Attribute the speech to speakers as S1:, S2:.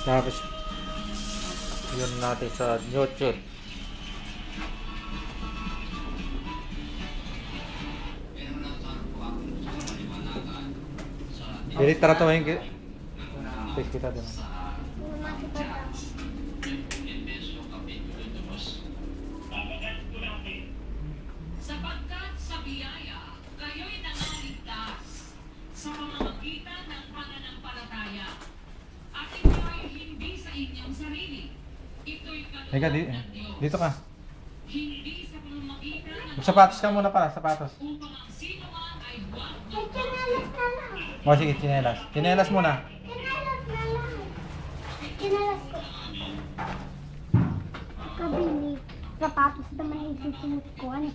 S1: Tapos, yun natin sa YouTube. Jadi teratuhin kita. Tes kita dun.
S2: Sapagkat sa biyaya, kayo'y nangaligtas sa pamamagitan ng pananampalataya. At ito ay hindi sa inyong sarili. Ito'y
S1: Eka,
S2: kalooban ng Diyos.
S1: dito ka.
S2: Hindi sa pamamagitan ng
S1: Sapatos ka muna pala, sapatos.
S2: upang ang sino man ay huwag
S3: Ay, kinalas na lang.
S1: O sige, chinelas. Chinelas muna.
S3: Kinalas na lang. Kinalas ko. Kabili. Sapatos naman yung susunod ko. Ano?